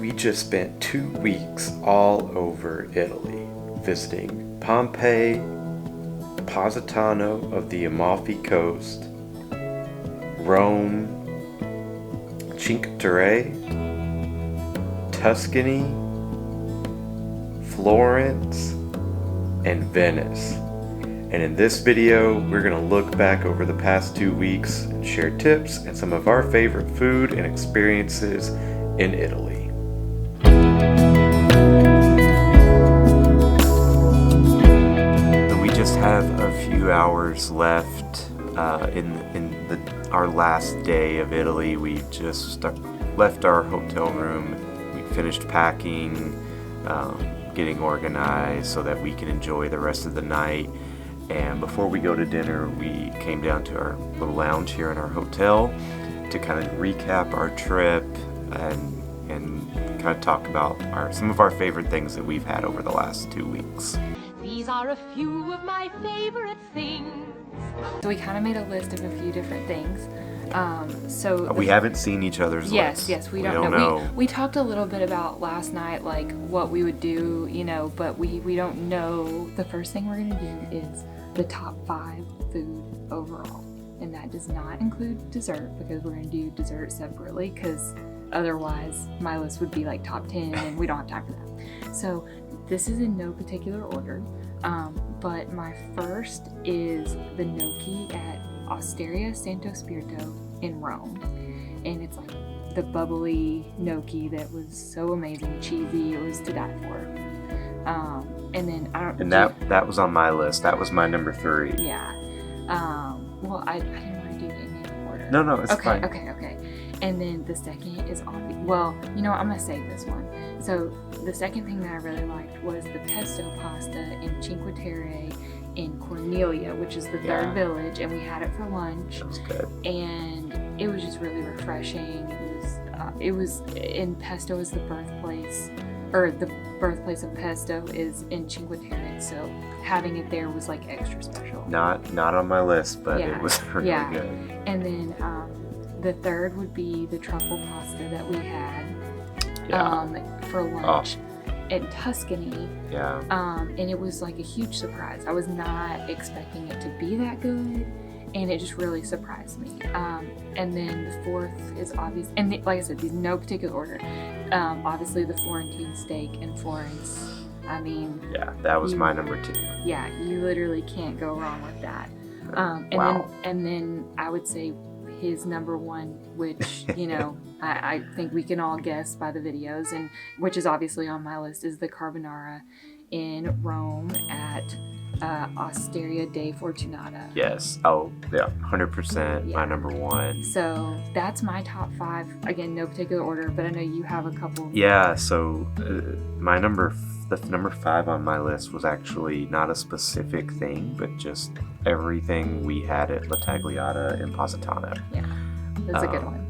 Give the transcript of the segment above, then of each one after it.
We just spent 2 weeks all over Italy, visiting Pompeii, Positano of the Amalfi Coast, Rome, Cinque Terre, Tuscany, Florence, and Venice. And in this video, we're going to look back over the past 2 weeks and share tips and some of our favorite food and experiences in Italy. So we just have a few hours left in our last day of Italy. We just left our hotel room. We finished packing, getting organized so that we can enjoy the rest of the night. And before we go to dinner, we came down to our little lounge here in our hotel to kind of recap our trip and kind of talk about some of our favorite things that we've had over the last 2 weeks. These are a few of my favorite things. So we kind of made a list of a few different things. We haven't seen each other's lists. Yes, we don't know. We talked a little bit about last night, like what we would do, but we don't know. The first thing we're gonna do is the top 5 food overall, and that does not include dessert because we're gonna do dessert separately because otherwise my list would be like top 10 and we don't have time for that. So this is in no particular order, but my first is the gnocchi at Osteria Santo Spirito in Rome, and it's like the bubbly gnocchi that was so amazing, cheesy, it was to die for. And then that was on my list. That was my number 3. Yeah. Well, I didn't want to do it in any order. No, it's fine. Okay. And then the second is well, I'm gonna save this one. So the second thing that I really liked was the pesto pasta in Cinque Terre in Cornelia, which is the third village, and we had it for lunch. That was good. And it was just really refreshing. It was in pesto is the birthplace of pesto is in Cinque Terre, so having it there was like extra special. Not on my list, but it was really good. And then the third would be the truffle pasta that we had for lunch in Tuscany. And it was like a huge surprise. I was not expecting it to be that good, and it just really surprised me. And then the fourth is obvious, and like I said, these no particular order. Obviously the Florentine steak in Florence. I mean, that was my number 2. Yeah, you literally can't go wrong with that. And then I would say his number 1, which I think we can all guess by the videos, and which is obviously on my list, is the carbonara in Rome at Osteria dei Fortunata. Yes. Oh, yeah, 100%. My number 1. So that's my top 5. Again, no particular order, but I know you have a couple. Yeah. So my number 5 on my list was actually not a specific thing, but just everything we had at La Tagliata in Positano. Yeah, that's a good one.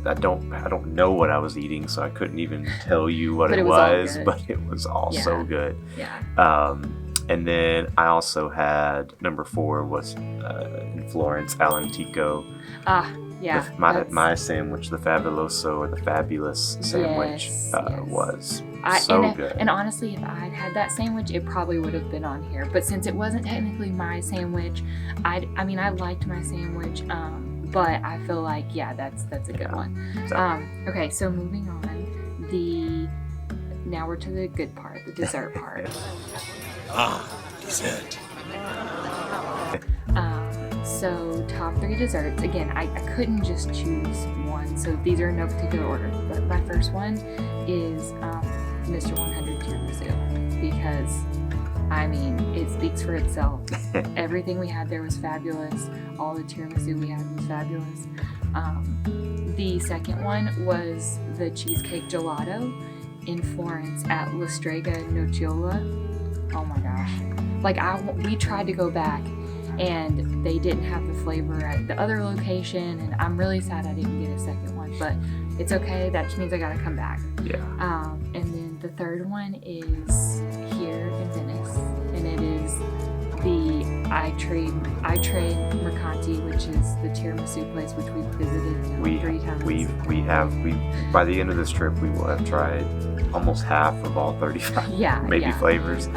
I don't know what I was eating, so I couldn't even tell you what it was, but it was all so good. Yeah. And then I also had number 4 was in Florence, All'Antico. Yeah. My sandwich, the Fabuloso or the Fabulous sandwich, was so good. And honestly, if I'd had that sandwich, it probably would have been on here. But since it wasn't technically my sandwich, I liked my sandwich. But I feel like, that's a good one. So. Okay, so moving on, now we're to the good part, the dessert part. Dessert. So top 3 desserts. Again, I couldn't just choose one, so these are in no particular order. But my first one is Mr. 100 Tiramisu, because it speaks for itself. Everything we had there was fabulous. All the tiramisu we had was fabulous. The second one was the cheesecake gelato in Florence at La Strega Nocciola. Oh my gosh. We tried to go back and they didn't have the flavor at the other location, and I'm really sad I didn't get a second one, but it's okay. That just means I gotta come back. Yeah. And then the third one is here in Venice, and it is I trade Mercanti, which is the tiramisu place, which we've visited 3 times. We by the end of this trip, we will have tried almost half of all 35 flavors.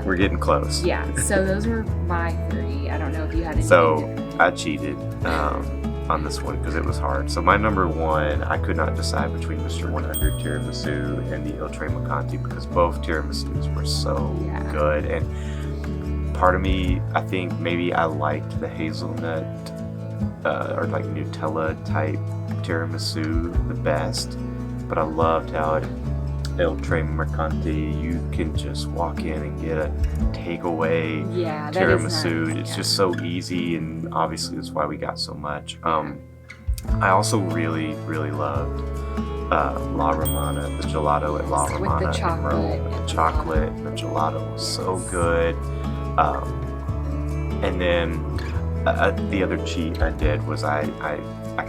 We're getting close. Yeah, so those were my 3. I don't know if you had any. So I cheated on this one because it was hard. So my number 1, I could not decide between Mr. 100 tiramisu and the Il Tre Mercanti because both tiramisus were so good. And part of me, I think maybe I liked the hazelnut or like Nutella type tiramisu the best, but I loved how at Il Tre Mercanti you can just walk in and get a takeaway tiramisu. Nice. It's just so easy, and obviously that's why we got so much. I also really loved La Romana, the gelato at La Romana with the in Rome. The chocolate and the gelato was so good. And then the other cheat I did was I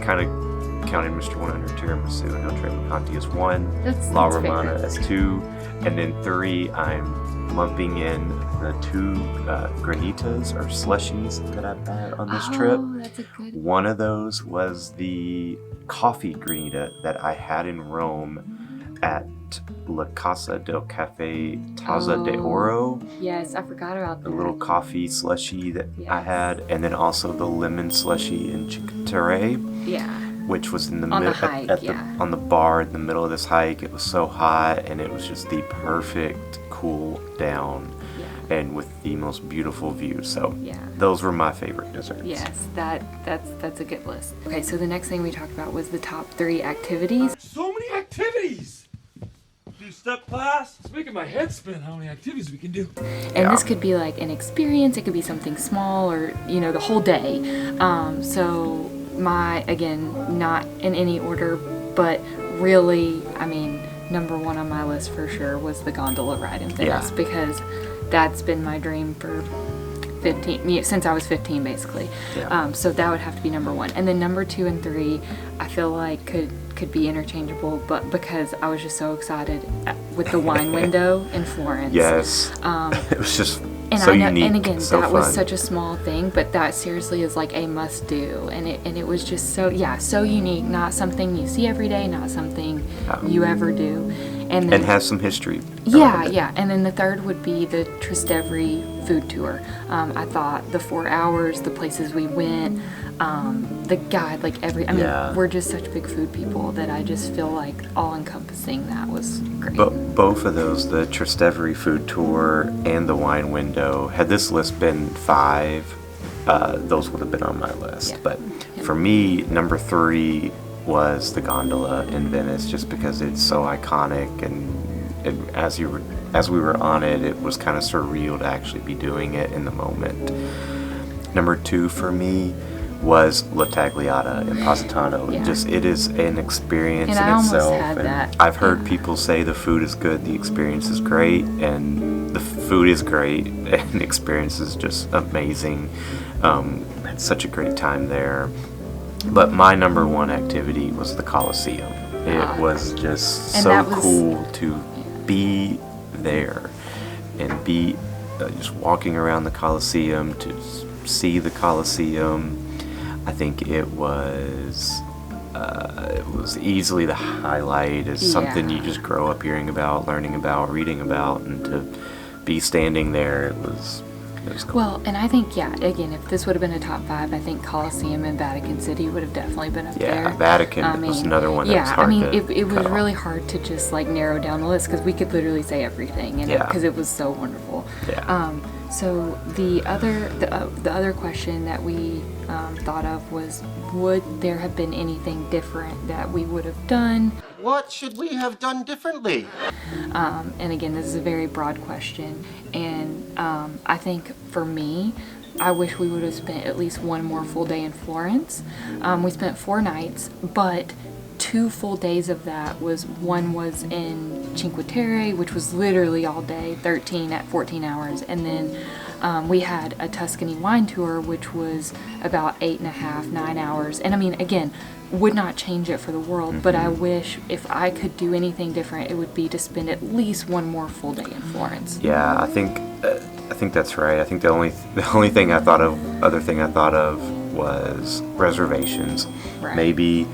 kind of counted Mr. 100 tiramisu and Il Tre Mercanti as 1, La Romana as 2, and then 3 I'm lumping in the 2 granitas or slushies that I've had on this trip. That's a good one of those was the coffee granita that I had in Rome at La Casa del Cafe Taza de Oro. Yes, I forgot about that. The little coffee slushy that I had, and then also the lemon slushy in Chicotere. Yeah. Which was in the on middle the hike, on the bar in the middle of this hike. It was so hot, and it was just the perfect cool down, and with the most beautiful view. So those were my favorite desserts. Yes, that's a good list. Okay, so the next thing we talked about was the top 3 activities. So many activities! Do step class? It's making my head spin how many activities we can do. And this could be like an experience. It could be something small, or the whole day. So again, not in any order, but really, I mean, number 1 on my list for sure was the gondola ride in Venice, because that's been my dream for since I was 15 basically. So that would have to be number 1. And then number 2 and 3 I feel like could be interchangeable, but because I was just so excited with the wine window in Florence. Yes. It was just and so I know, unique. and again, so that fun. was such a small thing, but that seriously is like a must do, and it was just so unique. Not something you see every day, not something you ever do, and has some history. And then the third would be the Trastevere food tour. I thought the 4 hours, the places we went, the guide, we're just such big food people that I just feel like all encompassing that was great. But both of those, the Trastevere food tour and the wine window, had this list been 5, those would have been on my list. But for me, number 3 was the gondola in Venice, just because it's so iconic, and as we were on it, it was kind of surreal to actually be doing it in the moment. Number 2 for me was La Tagliata in Positano. It is an experience in itself. And I've heard people say the food is good, the experience is great, and the food is great, and the experience is just amazing. Had such a great time there. But my number 1 activity was the Colosseum. It was just so cool to be there and be just walking around the Colosseum, to see the Colosseum. I think it was easily the highlight. It's something you just grow up hearing about, learning about, reading about, and to be standing there, it was cool. Well, and I think, again, if this would have been a top 5, I think Colosseum and Vatican City would have definitely been up there. Yeah, Vatican was another one that was hard to it was really hard to just narrow down the list, because we could literally say everything, because it was so wonderful. So the other question that we thought of was, would there have been anything different that we would have done? What should we have done differently? And again, this is a very broad question, and I think for me, I wish we would have spent at least 1 more full day in Florence. We spent 4 nights, but 2 full days of that one was in Cinque Terre, which was literally all day, 13 at 14 hours, and then we had a Tuscany wine tour, which was about 8.5, 9 hours. And I mean, again, would not change it for the world, but I wish if I could do anything different, it would be to spend at least 1 more full day in Florence. Yeah, I think think that's right. I think the only other thing I thought of was reservations. Right. Maybe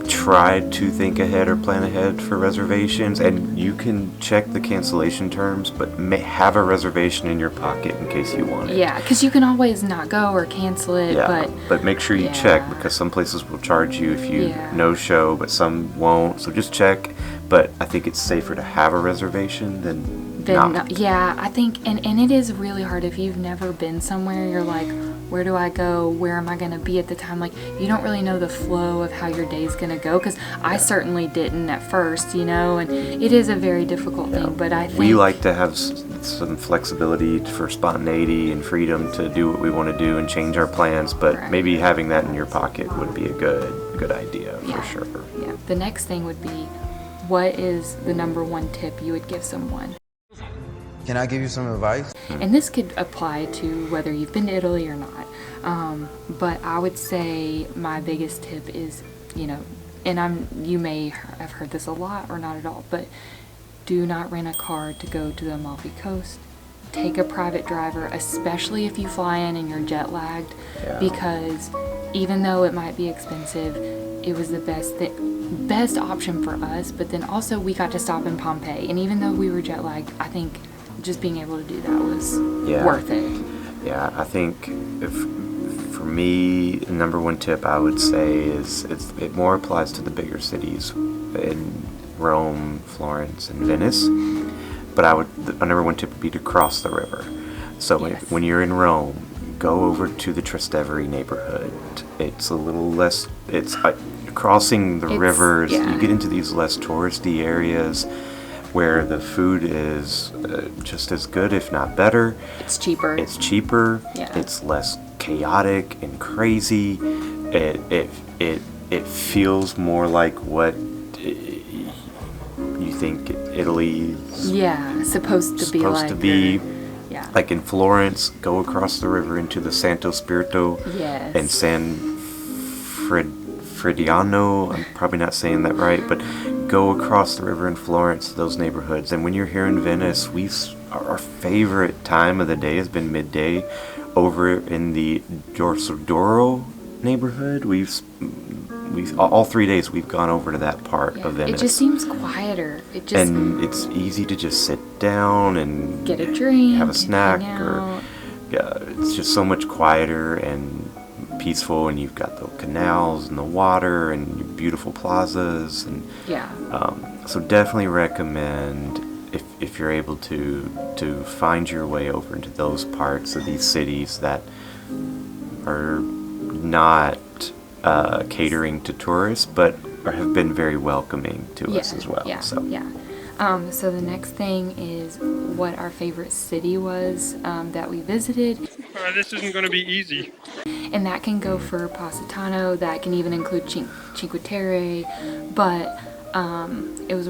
try to think ahead or plan ahead for reservations, and you can check the cancellation terms, but have a reservation in your pocket in case you want it. Yeah, because you can always not go or cancel it. Yeah, but make sure you yeah. check, because some places will charge you if you Yeah. no show, but some won't. So just check. But I think it's safer to have a reservation than not. Yeah, I think, and it is really hard if you've never been somewhere. You're like, where do I go? Where am I going to be at the time? Like, you don't really know the flow of how your day's going to go, because I certainly didn't at first, you know, and it is a very difficult thing, but I think... We like to have some flexibility for spontaneity and freedom to do what we want to do and change our plans, but Right. maybe having that in your pocket would be a good idea for sure. Yeah. The next thing would be, what is the number one tip you would give someone? Can I give you some advice? And this could apply to whether you've been to Italy or not. But I would say my biggest tip is, you know, and you may have heard this a lot or not at all, but do not rent a car to go to the Amalfi Coast. Take a private driver, especially if you fly in and you're jet lagged, because even though it might be expensive, it was the best option for us. But then also we got to stop in Pompeii, and even though we were jet lagged, I think just being able to do that was worth it. Yeah, I think for me, the number one tip I would say is it more applies to the bigger cities in Rome, Florence, and Venice. But the number one tip would be to cross the river. So when you're in Rome, go over to the Trastevere neighborhood. It's a little less. It's crossing the rivers. Yeah. You get into these less touristy areas where the food is just as good, if not better. It's cheaper. It's cheaper. Yeah. It's less chaotic and crazy. It feels more like what you think Italy's supposed to be. Yeah. Like in Florence, go across the river into the Santo Spirito and San Frediano. I'm probably not saying that right, but go across the river in Florence, those neighborhoods. And when you're here in Venice, our favorite time of the day has been midday over in the Dorsodoro neighborhood. We've all 3 days we've gone over to that part of Venice. It just seems quieter. And it's easy to just sit down and get a drink, have a snack, hang or out. It's just so much quieter and peaceful. And you've got the canals and the water and beautiful plazas, and so definitely recommend if you're able to find your way over into those parts of these cities that are not catering to tourists, but have been very welcoming to us as well. So the next thing is what our favorite city was that we visited. This isn't going to be easy. And that can go for Positano, that can even include Cinque Terre, but it was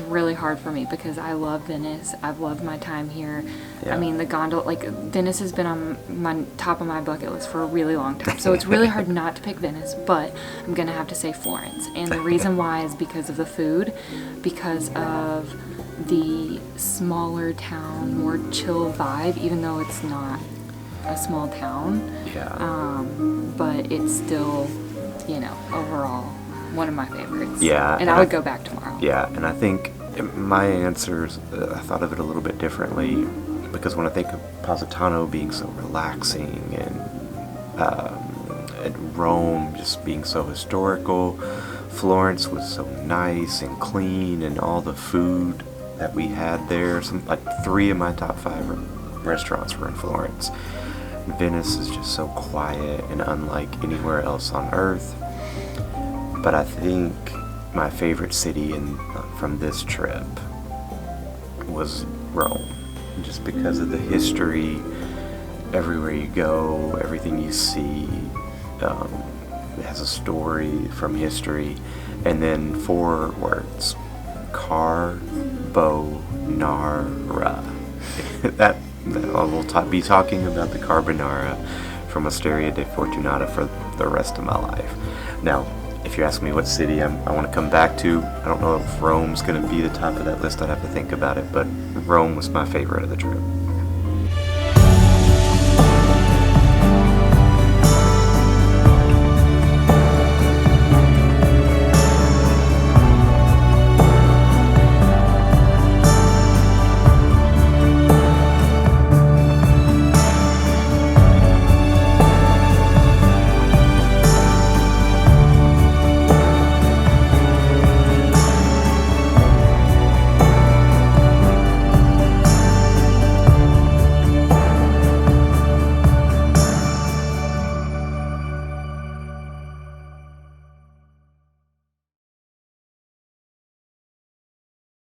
really hard for me because I love Venice. I've loved my time here. I mean, the gondola, like, Venice has been on my top of my bucket list for a really long time. So it's really hard not to pick Venice, but I'm going to have to say Florence. And the reason why is because of the food, because of the smaller town, more chill vibe, even though it's not a small town. But it's still, overall one of my favorites. And I would go back tomorrow. And I think my answers, I thought of it a little bit differently, because when I think of Positano being so relaxing and Rome just being so historical, Florence was so nice and clean, and all the food that we had there, 3 of my top 5 restaurants were in Florence. Venice is just so quiet and unlike anywhere else on earth. But I think my favorite city from this trip was Rome, just because of the history. Everywhere you go, everything you see has a story from history. And then 4 words: carbonara. that we'll be talking about the carbonara from Osteria de Fortunata for the rest of my life. Now, if you ask me what city I want to come back to, I don't know if Rome's going to be the top of that list. I'd have to think about it, but Rome was my favorite of the trip.